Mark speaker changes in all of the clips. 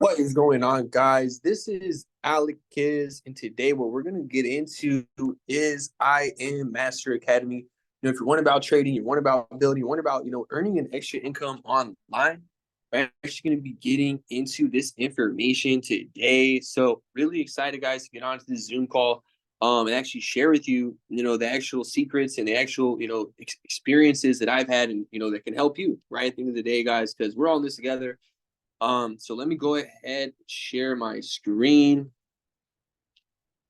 Speaker 1: What is going on, guys? This is Alec Kiz, and today what we're going to get into is I Am Master Academy. If you want about trading, you want about building, you want about earning an extra income online, we're actually going to be getting into this information today. So really excited, guys, to get onto this Zoom call, and actually share with you, the actual secrets and the actual experiences that I've had, and that can help you right at the end of the day, guys, because we're all in this together. So let me go ahead and share my screen,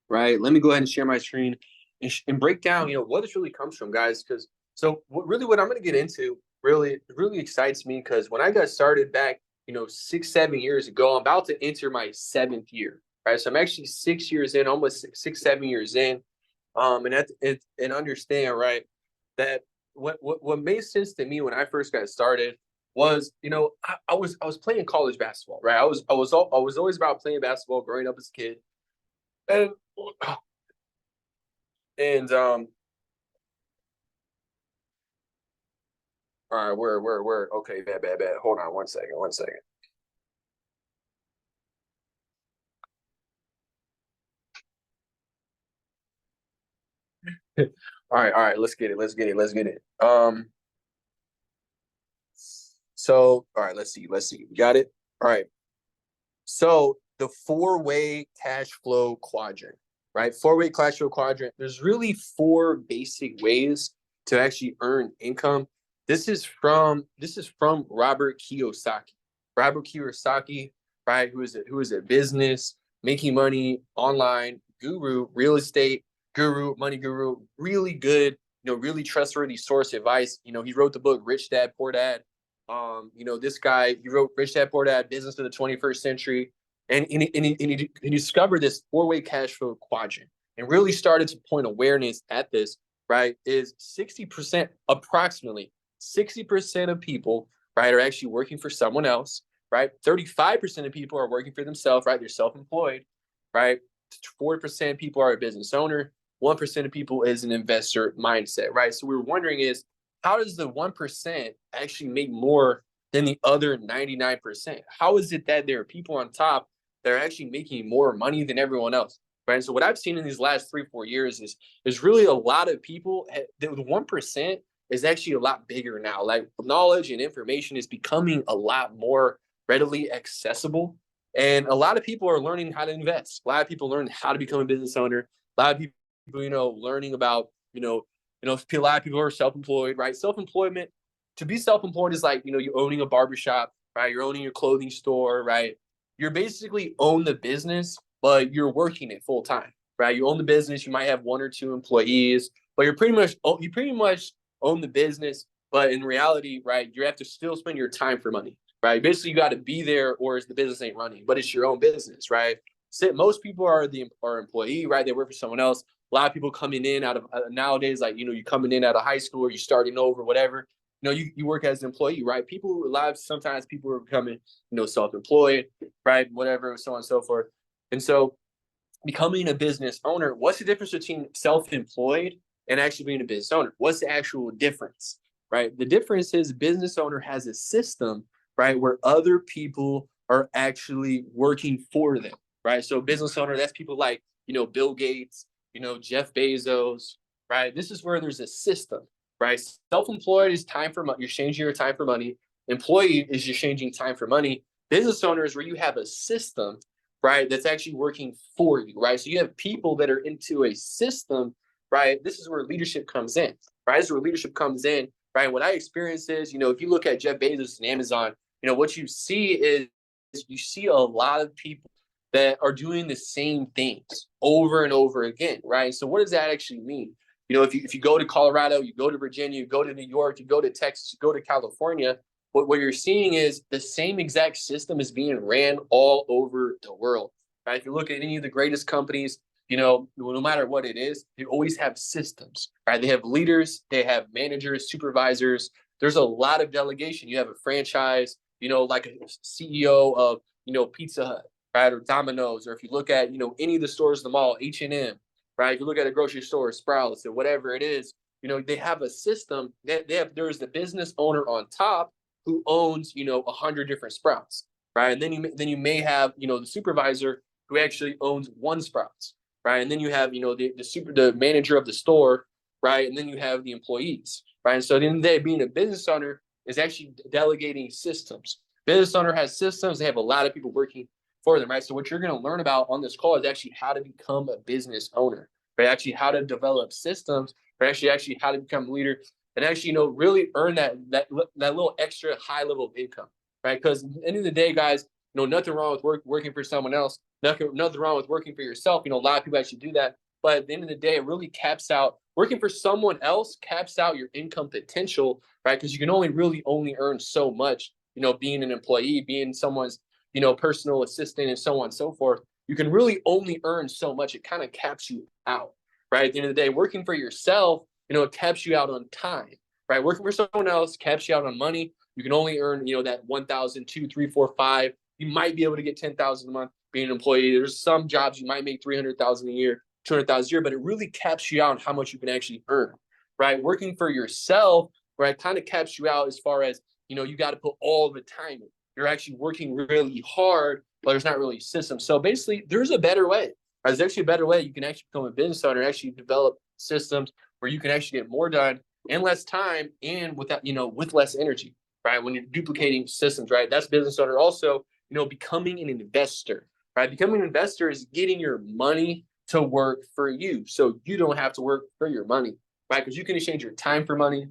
Speaker 1: right? Let me go ahead and share my screen and break down, what this really comes from, guys. Because what I'm going to get into really excites me because when I got started back, 6, 7 years ago, I'm about to enter my 7th year, right? So I'm actually 6 years in, almost 6, 7 years in, and understand, right, that what made sense to me when I first got started was I was playing college basketball, right? I was always about playing basketball growing up as a kid, and and all right, where okay, bad. Hold on one second. All right, let's get it. So all right, let's see, we got it. All right, so the four-way cash flow quadrant, right? Four-way cash flow quadrant. There's really four basic ways to actually earn income. This is from Robert Kiyosaki. Robert Kiyosaki, right? Who is a business making money online guru, real estate guru, money guru, really good, really trustworthy source advice. He wrote the book Rich Dad Poor Dad. This guy, he wrote Rich Dad Poor Dad, Business of the 21st Century. And he discovered this four-way cash flow quadrant and really started to point awareness at this, right? Is 60%, approximately 60% of people, right, are actually working for someone else, right? 35% of people are working for themselves, right? They're self-employed, right? 40% of people are a business owner. 1% of people is an investor mindset, right? So we're wondering is how does the 1% actually make more than the other 99%? How is it that there are people on top that are actually making more money than everyone else? Right. So what I've seen in these last 3, 4 years is really a lot of people. The 1% is actually a lot bigger now. Like knowledge and information is becoming a lot more readily accessible, and a lot of people are learning how to invest. A lot of people learn how to become a business owner. A lot of people, learning about a lot of people are self-employed, right? Self-employment, to be self-employed is like, you're owning a barbershop, right? You're owning your clothing store, right? You're basically own the business, but you're working it full time, right? You own the business. You might have one or two employees, but you pretty much own the business. But in reality, right, you have to still spend your time for money, right? Basically, you got to be there, or the business ain't running. But it's your own business, right? So most people are employee, right? They work for someone else. A lot of people coming in out of nowadays, like you coming in out of high school, or you starting over, whatever. You work as an employee, right? People live sometimes people are becoming self-employed, right? Whatever, so on and so forth. And so becoming a business owner, what's the difference between self-employed and actually being a business owner? What's the actual difference, right? The difference is business owner has a system, right, where other people are actually working for them, right? So business owner, that's people like, Bill Gates, Jeff Bezos, right? This is where there's a system, right? Self-employed is time for money. You're changing your time for money. Employee is you're changing time for money. Business owner is where you have a system, right, that's actually working for you, right? So you have people that are into a system, right? This is where leadership comes in, right? This is where leadership comes in, right? What I experience is, if you look at Jeff Bezos and Amazon, what you see is you see a lot of people that are doing the same things over and over again, right? So what does that actually mean? If you go to Colorado, you go to Virginia, you go to New York, you go to Texas, you go to California, what you're seeing is the same exact system is being ran all over the world. Right? If you look at any of the greatest companies, no matter what it is, they always have systems, right? They have leaders, they have managers, supervisors. There's a lot of delegation. You have a franchise, like a CEO of, Pizza Hut, right? Or Domino's, or if you look at, any of the stores in the mall, H&M, right? If you look at a grocery store, Sprouts, or whatever it is, they have a system that there's the business owner on top who owns 100 different Sprouts. right? And then you may have, the supervisor who actually owns one Sprouts, right? And then you have, the manager of the store, right? And then you have the employees, right? And so at the end of the day, being a business owner is actually delegating systems. Business owner has systems. They have a lot of people working for them, right? So what you're going to learn about on this call is actually how to become a business owner, right? Actually how to develop systems, right? Actually how to become a leader and actually, really earn that little extra high level of income, right? Because at the end of the day, guys, nothing wrong with working for someone else. Nothing wrong with working for yourself. A lot of people actually do that. But at the end of the day, it really caps out working for someone else, caps out your income potential, right? Because you can only earn so much, being an employee, being someone's, personal assistant and so on and so forth. You can really only earn so much. It kind of caps you out, right? At the end of the day, working for yourself, it caps you out on time, right? Working for someone else caps you out on money. You can only earn, that 1,000, 2, 3, 4, 5. You might be able to get 10,000 a month being an employee. There's some jobs you might make 300,000 a year, 200,000 a year, but it really caps you out on how much you can actually earn, right? Working for yourself, right, kind of caps you out as far as, you got to put all the time in. You're actually working really hard, but there's not really a system. So basically, there's a better way. Right? There's actually a better way. You can actually become a business owner and actually develop systems where you can actually get more done in less time and with less energy, right? When you're duplicating systems, right? That's business owner. Also, becoming an investor, right? Becoming an investor is getting your money to work for you. So you don't have to work for your money, right? Because you can exchange your time for money,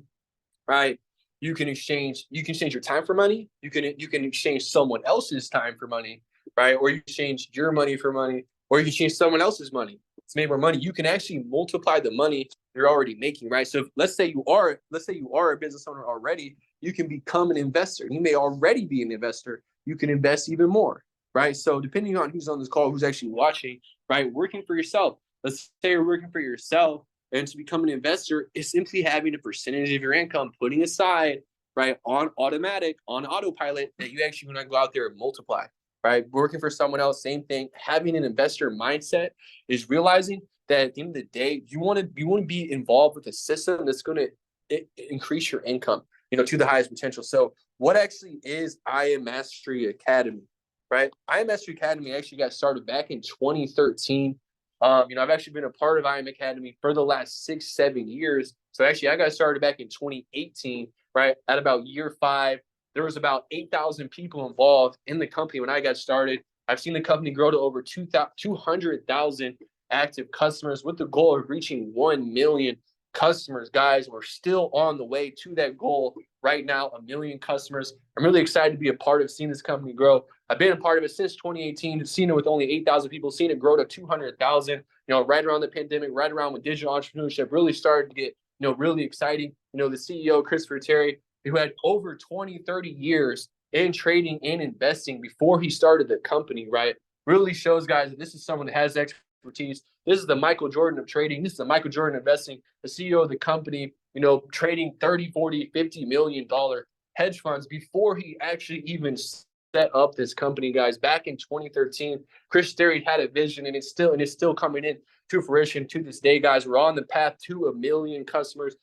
Speaker 1: right? You can exchange your time for money. You can exchange someone else's time for money, right? Or you exchange your money for money, or you can exchange someone else's money to make more money. You can actually multiply the money you're already making, right? So let's say you are a business owner already, you can become an investor. You may already be an investor. You can invest even more, right? So depending on who's on this call, who's actually watching, right? Working for yourself. Let's say you're working for yourself. And to become an investor is simply having a percentage of your income putting aside, right, on automatic, on autopilot that you actually want to go out there and multiply, right? Working for someone else, same thing. Having an investor mindset is realizing that at the end of the day, you want to be involved with a system that's going to increase your income, to the highest potential. So what actually is I Am Mastery Academy, right? I Am Mastery Academy actually got started back in 2013. I've actually been a part of I Am Academy for the last 6-7 years. So actually, I got started back in 2018, right? At about year 5, there was about 8,000 people involved in the company when I got started. I've seen the company grow to over 200,000 active customers with the goal of reaching 1 million customers. Guys, we're still on the way to that goal right now, 1 million customers. I'm really excited to be a part of seeing this company grow. I've been a part of it since 2018, seen it with only 8,000 people, seen it grow to 200,000, right around the pandemic, right around when digital entrepreneurship really started to get, really exciting. The CEO, Christopher Terry, who had over 20, 30 years in trading and investing before he started the company, right, really shows guys that this is someone that has expertise. This is the Michael Jordan of trading. This is the Michael Jordan of investing, the CEO of the company, trading 30, 40, $50 million hedge funds before he actually even set up this company, guys. Back in 2013, Chris Terry had a vision, and it's still coming in to fruition to this day, guys. We're on the path to 1 million customers,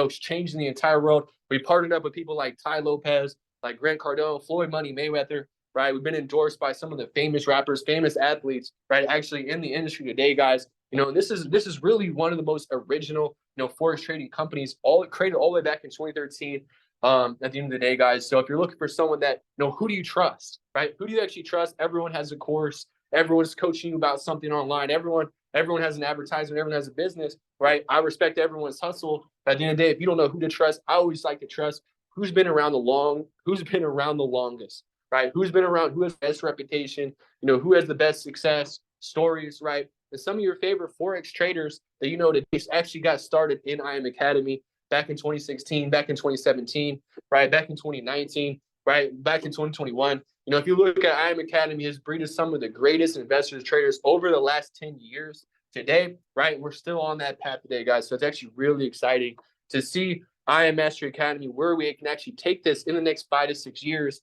Speaker 1: changing the entire world. We partnered up with people like Ty Lopez, like Grant Cardone, Floyd Money Mayweather, right? We've been endorsed by some of the famous rappers, famous athletes, right? Actually in the industry today, guys. This is really one of the most original, forex trading companies, all created all the way back in 2013. At the end of the day, guys. So if you're looking for someone that, who do you trust, right? Who do you actually trust? Everyone has a course. Everyone's coaching you about something online. Everyone has an advertisement. Everyone has a business, right? I respect everyone's hustle. But at the end of the day, if you don't know who to trust, I always like to trust who's been around the longest, right? Who's been around, who has the best reputation, who has the best success stories, right? And some of your favorite Forex traders that that actually got started in I Am Academy back in 2016, back in 2017, right? Back in 2019, right? Back in 2021. If you look at I Am Academy, has breeded some of the greatest investors, traders over the last 10 years today, right? We're still on that path today, guys. So it's actually really exciting to see I Am Mastery Academy, where we can actually take this in the next 5 to 6 years,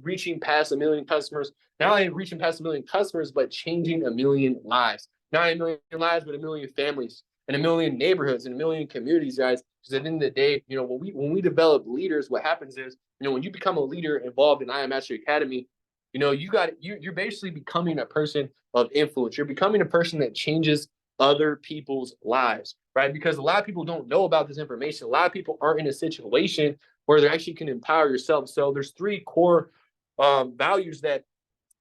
Speaker 1: reaching past 1 million customers, not only reaching past 1 million customers, but changing 1 million lives. Not 1 million lives, but 1 million families and 1 million neighborhoods and 1 million communities, guys. Because at the end of the day, when we develop leaders, what happens is, when you become a leader involved in I Am Mastery Academy, you're basically becoming a person of influence. You're becoming a person that changes other people's lives, right? Because a lot of people don't know about this information. A lot of people aren't in a situation where they actually can empower yourself. So there's three core values that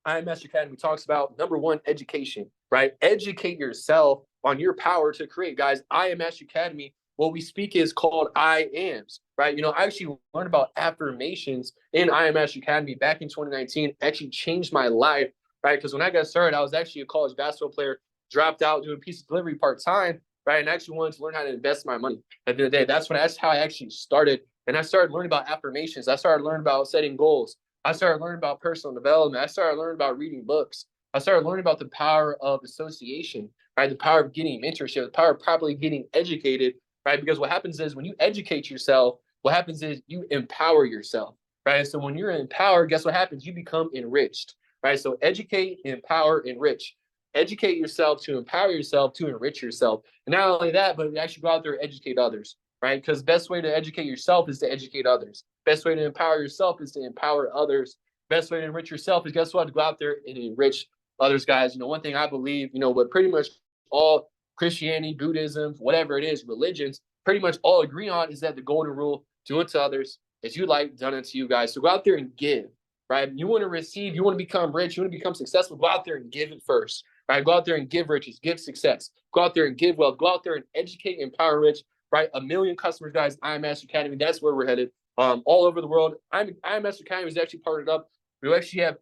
Speaker 1: IMS Academy talks about. Number one, education, right? Educate yourself on your power to create. Guys, IMS Academy, what we speak is called I ams, right? I actually learned about affirmations in IMS Academy back in 2019. Actually changed my life, right? Because when I got started, I was actually a college basketball player, dropped out doing pizza delivery part-time, right? And actually wanted to learn how to invest my money. At the end of the day, that's how I actually started. And I started learning about affirmations. I started learning about setting goals. I started learning about personal development. I started learning about reading books. I started learning about the power of association, right? The power of getting mentorship, the power of properly getting educated, right? Because what happens is when you educate yourself, what happens is you empower yourself, right? So when you're empowered, guess what happens? You become enriched, right? So educate, empower, enrich. Educate yourself to empower yourself to enrich yourself. And not only that, but actually go out there and educate others, right? Because best way to educate yourself is to educate others. Best way to empower yourself is to empower others. Best way to enrich yourself is, guess what? To go out there and enrich others, guys. One thing I believe, what pretty much all Christianity, Buddhism, whatever it is, religions, pretty much all agree on is that the golden rule, do unto others as you like done unto you, guys. So go out there and give, right? You want to receive, you want to become rich, you want to become successful, go out there and give it first, right? Go out there and give riches, give success. Go out there and give wealth. Go out there and educate, empower rich, right? 1 million customers, guys. IMS Academy, that's where we're headed. All over the world. IMS Academy is actually partnered up. We actually have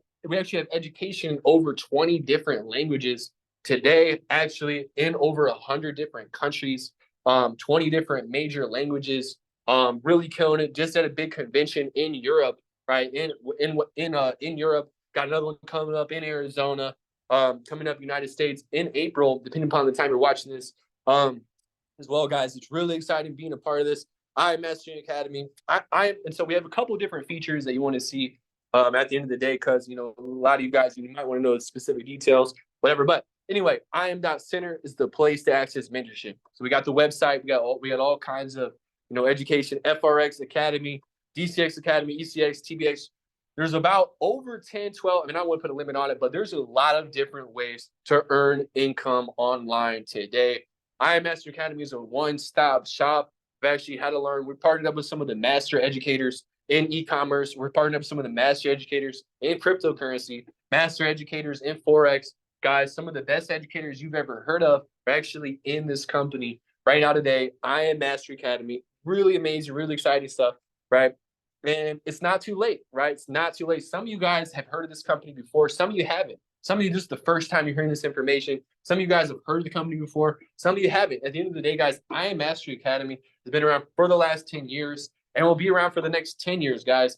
Speaker 1: education in over 20 different languages today, actually in over 100 different countries, 20 different major languages. Really killing it. Just at a big convention in Europe, right? In Europe, got another one coming up in Arizona, coming up United States in April, depending upon the time you're watching this. As well, guys, it's really exciting being a part of this IMS Academy. And so we have a couple of different features that you want to see at the end of the day, because a lot of you guys, you might want to know the specific details, whatever. But anyway, IM.Center is the place to access mentorship. So we got the website, we got all kinds of education, FRX Academy, DCX Academy, ECX, TBX. There's about over 10, 12. I mean, I wouldn't put a limit on it, but there's a lot of different ways to earn income online today. IMS Academy is a one-stop shop. We've actually had to learn. We partnered up with some of the master educators in e-commerce. We're partnering up with some of the master educators in cryptocurrency, master educators in Forex. Guys, some of the best educators you've ever heard of are actually in this company right now today. IMS Academy. Really amazing, really exciting stuff, right? And it's not too late, right? It's not too late. Some of you guys have heard of this company before. Some of you haven't. Some of you, this is the first time you're hearing this information. Some of you guys have heard of the company before. Some of you haven't. At the end of the day, guys, IMS Academy has been around for the last 10 years and will be around for the next 10 years, guys.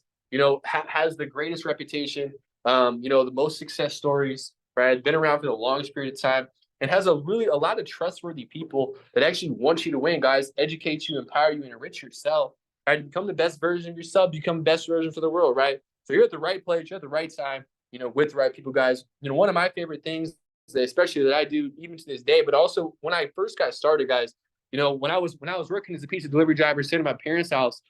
Speaker 1: Has the greatest reputation, the most success stories, right? Been around for the longest period of time and has a lot of trustworthy people that actually want you to win, guys. Educate you, empower you, and enrich yourself, right? Become the best version of yourself, become the best version for the world, right? So you're at the right place, you're at the right time, with the right people, guys. One of my favorite things, especially that I do even to this day, but also when I first got started, guys, when I was working as a pizza delivery driver, sitting at my parents' house,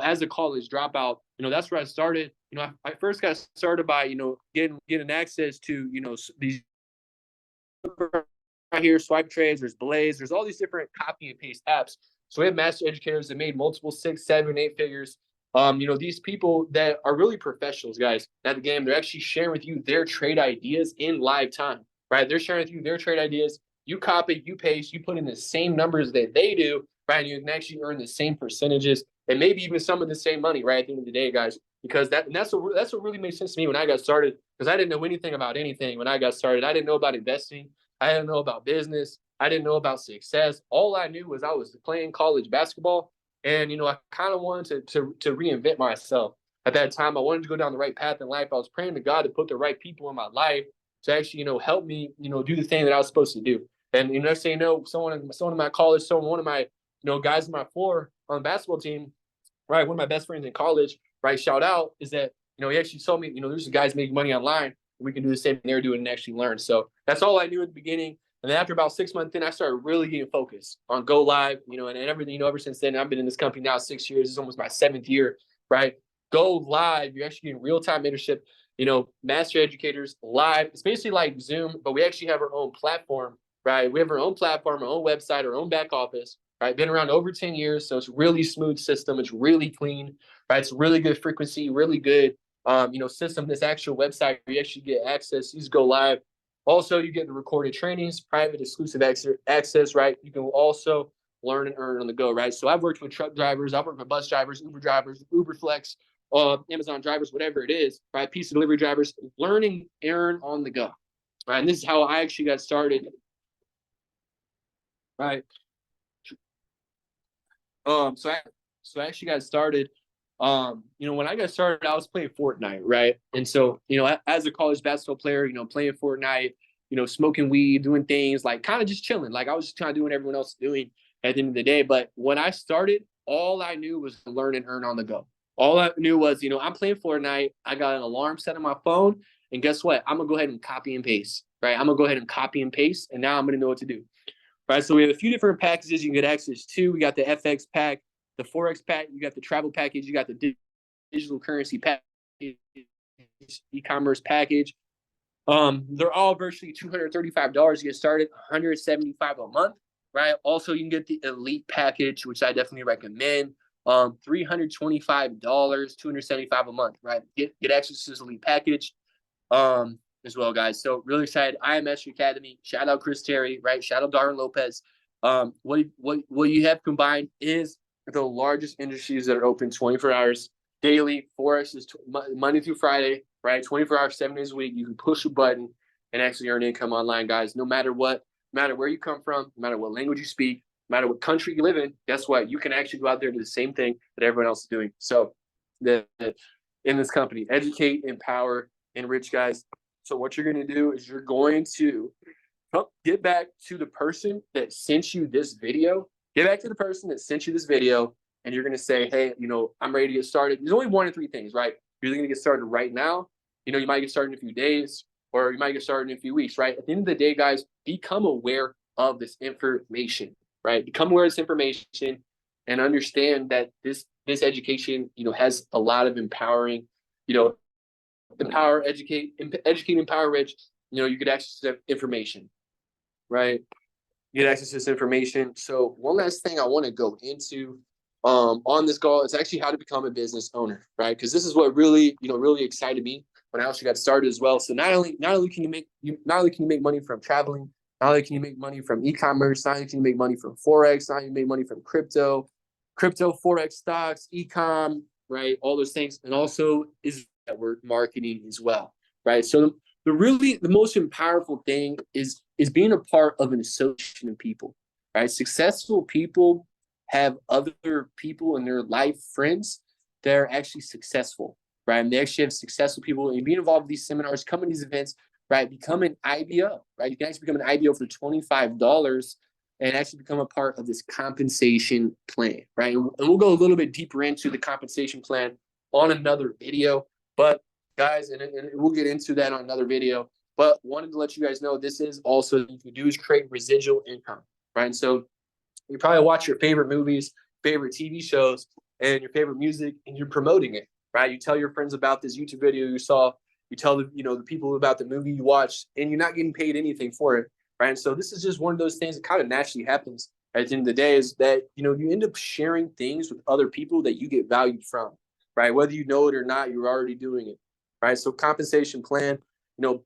Speaker 1: as a college dropout, that's where I started. I first got started by, getting access to, these right here, swipe trades, there's Blaze, there's all these different copy and paste apps. So we have master educators that made multiple 6, 7, 8 figures. These people that are really professionals, guys, at the game, they're actually sharing with you their trade ideas in live time, right? They're sharing with you their trade ideas. You copy, you paste, you put in the same numbers that they do, right? And you can actually earn the same percentages and maybe even some of the same money, right? At the end of the day, guys, because that's what really made sense to me when I got started, because I didn't know anything about anything when I got started. I didn't know about investing. I didn't know about business. I didn't know about success. All I knew was I was playing college basketball. And, I kind of wanted to reinvent myself. At that time, I wanted to go down the right path in life. I was praying to God to put the right people in my life to actually, help me, do the thing that I was supposed to do. And, next thing you know, someone in my college, one of my, guys on my floor on the basketball team, right, one of my best friends in college, right, shout out, is that, he actually told me, there's guys making money online. We can do the same thing they're doing and actually learn. So that's all I knew at the beginning. And then after about 6 months in, I started really getting focused on Go Live, and everything, ever since then. I've been in this company now 6 years. It's almost my 7th year, right? Go Live, you're actually getting real-time mentorship. Master Educators Live. It's basically like Zoom, but we actually have our own platform, right? We have our own platform, our own website, our own back office, right? Been around over 10 years, so it's a really smooth system. It's really clean, right? It's really good frequency, really good, system. This actual website, you actually get access. You just go live. Also, you get the recorded trainings, private exclusive access, right? You can also learn and earn on the go, right? So I've worked with truck drivers, I've worked with bus drivers, Uber Flex, Amazon drivers, whatever it is, right? Pizza delivery drivers, learning, earn on the go, right? And this is how I actually got started, right? So I actually got started. When I got started, I was playing Fortnite, right? And so, as a college basketball player, playing Fortnite, smoking weed, doing things like kind of just chilling. Like I was just kind of doing what everyone else is doing at the end of the day. But when I started, all I knew was to learn and earn on the go. All I knew was, I'm playing Fortnite. I got an alarm set on my phone. And guess what? I'm going to go ahead and copy and paste, right? I'm going to go ahead and copy and paste. And now I'm going to know what to do. Right, so we have a few different packages you can get access to. We got the FX pack, the Forex pack, you got the travel package, you got the digital currency package, e-commerce package. They're all virtually $235 to get started, $175 a month, right? Also, you can get the elite package, which I definitely recommend. $325, $275 a month, right? Get access to this elite package. As well, guys. So really excited. I am Master Academy. Shout out Chris Terry, right? Shout out Darren Lopez. What you have combined is the largest industries that are open 24 hours daily. Forex is Monday through Friday, right? 24 hours, 7 days a week. You can push a button and actually earn income online, guys. No matter where you come from, no matter what language you speak, no matter what country you live in, guess what? You can actually go out there and do the same thing that everyone else is doing. So in this company, educate, empower, enrich, guys. So what you're going to do is you're going to get back to the person that sent you this video. Get back to the person that sent you this video, and you're going to say, hey, I'm ready to get started. There's only 1 of 3 things, right? You're either going to get started right now. You might get started in a few days, or you might get started in a few weeks, right? At the end of the day, guys, become aware of this information, right? Become aware of this information and understand that this education, has a lot of empowering, empower, educate, empower, rich. You get access to information, right? You get access to this information. So one last thing I want to go into on this call is actually how to become a business owner, right? Because this is what really, really excited me when I actually got started as well. So not only can you make money from traveling, not only can you make money from e-commerce, not only can you make money from Forex, not only can you make money from crypto, Forex, stocks, e-com, right? All those things. And also is network marketing as well, right? So the most powerful thing is being a part of an association of people, right? Successful people have other people in their life, friends, that are actually successful, right? And they actually have successful people, and being involved in these seminars, come to these events, right? Become an IBO, right? You can actually become an IBO for $25 and actually become a part of this compensation plan, right? And we'll go a little bit deeper into the compensation plan on another video. But guys, and we'll get into that on another video, but wanted to let you guys know this is also what you can do is create residual income, right? And so you probably watch your favorite movies, favorite TV shows, and your favorite music, and you're promoting it, right? You tell your friends about this YouTube video you saw, you tell the people about the movie you watched, and you're not getting paid anything for it, right? And so this is just one of those things that kind of naturally happens at the end of the day, is that you end up sharing things with other people that you get valued from, right? Whether you know it or not, you're already doing it, right? So compensation plan,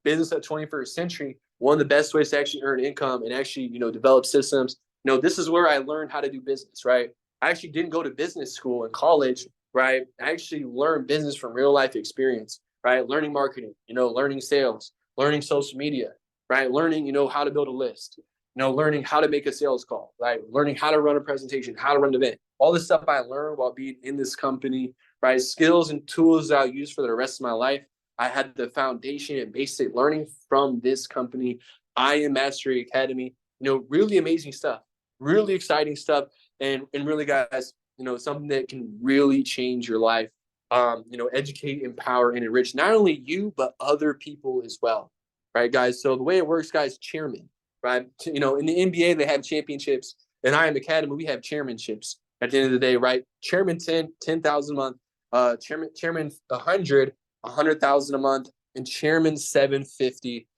Speaker 1: business at 21st century, one of the best ways to actually earn income and actually, develop systems. This is where I learned how to do business, right? I actually didn't go to business school in college, right? I actually learned business from real life experience, right? Learning marketing, learning sales, learning social media, right? Learning, how to build a list, learning how to make a sales call, right? Learning how to run a presentation, how to run an event. All this stuff I learned while being in this company, right? Skills and tools that I'll use for the rest of my life. I had the foundation and basic learning from this company. I am Mastery Academy. Really amazing stuff, really exciting stuff, and really, guys, something that can really change your life. Educate, empower, and enrich not only you but other people as well, right, guys? So the way it works, guys, chairman, right? In the NBA they have championships, and I am Academy, we have chairmanships. At the end of the day, right? Chairman 10,000 a month, chairman 100,000 a month, and chairman 750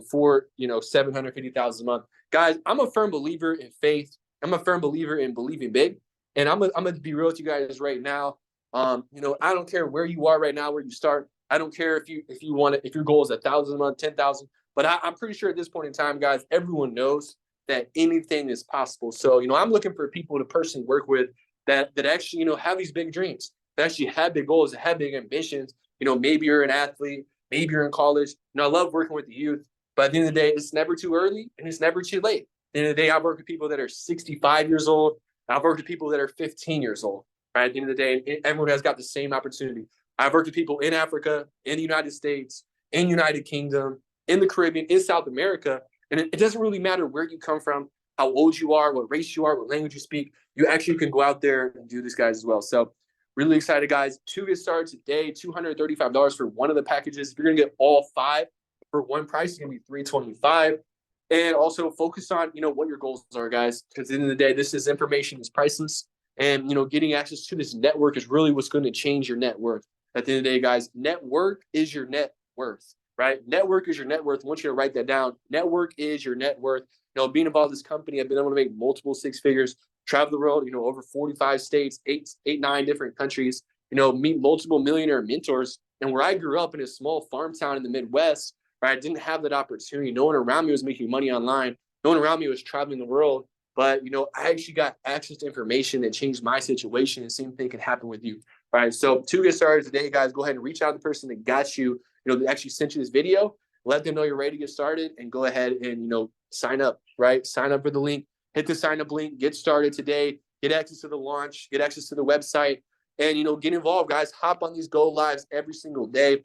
Speaker 1: for, you know, 750,000 a month. Guys, I'm a firm believer in faith. I'm a firm believer in believing big. And I'm gonna be real with you guys right now. You know, I don't care where you are right now, where you start. I don't care if you want to, if your goal is 1,000 a month, 10,000. But I'm pretty sure at this point in time, guys, everyone knows that anything is possible. So, you know, I'm looking for people to personally work with that actually, you know, have these big dreams, that actually have big goals, that have big ambitions. You know, maybe you're an athlete, maybe you're in college. You know, I love working with the youth, but at the end of the day, it's never too early and it's never too late. At the end of the day, I've worked with people that are 65 years old. I've worked with people that are 15 years old. Right? At the end of the day, everyone has got the same opportunity. I've worked with people in Africa, in the United States, in United Kingdom, in the Caribbean, in South America. And it doesn't really matter where you come from, how old you are, what race you are, what language you speak. You actually can go out there and do this, guys, as well. So really excited, guys. To get started today, $235 for one of the packages. If you're going to get all 5 for one price, it's going to be $325. And also focus on, you know, what your goals are, guys. Because at the end of the day, this is information is priceless. And, you know, getting access to this network is really what's going to change your net worth. At the end of the day, guys, network is your net worth, right? Network is your net worth. I want you to write that down. Network is your net worth. You know, being involved in this company, I've been able to make multiple 6 figures, travel the world, you know, over 45 states, 9 different countries, you know, meet multiple millionaire mentors. And where I grew up in a small farm town in the Midwest, right, I didn't have that opportunity. No one around me was making money online. No one around me was traveling the world. But, you know, I actually got access to information that changed my situation. And same thing can happen with you. All right. So to get started today, guys, go ahead and reach out to the person that got you, you know, that actually sent you this video. Let them know you're ready to get started and go ahead and, you know, sign up, right? Sign up for the link, hit the sign up link, get started today, get access to the launch, get access to the website, and, you know, get involved, guys. Hop on these Go Lives every single day.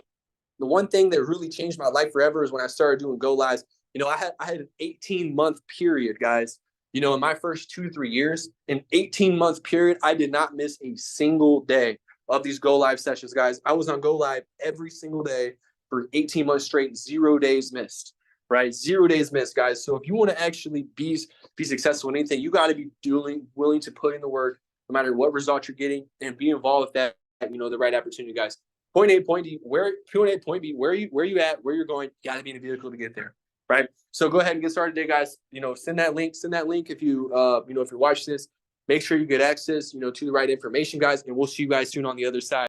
Speaker 1: The one thing that really changed my life forever is when I started doing Go Lives. You know, I had an 18-month period, guys. You know, in my first 2 to 3 years, an 18-month period, I did not miss a single day of these Go Live sessions, guys. I was on Go Live every single day for 18 months straight, 0 days missed, right? 0 days missed, guys. So if you want to actually be successful in anything, you got to be willing to put in the work, no matter what result you're getting, and be involved with that, you know, the right opportunity, guys. Point A, point B, point B, where you at, where you're going, you got to be in a vehicle to get there. Right. So go ahead and get started today, guys. You know, send that link if you, you know, if you're watching this, make sure you get access, you know, to the right information, guys, and we'll see you guys soon on the other side.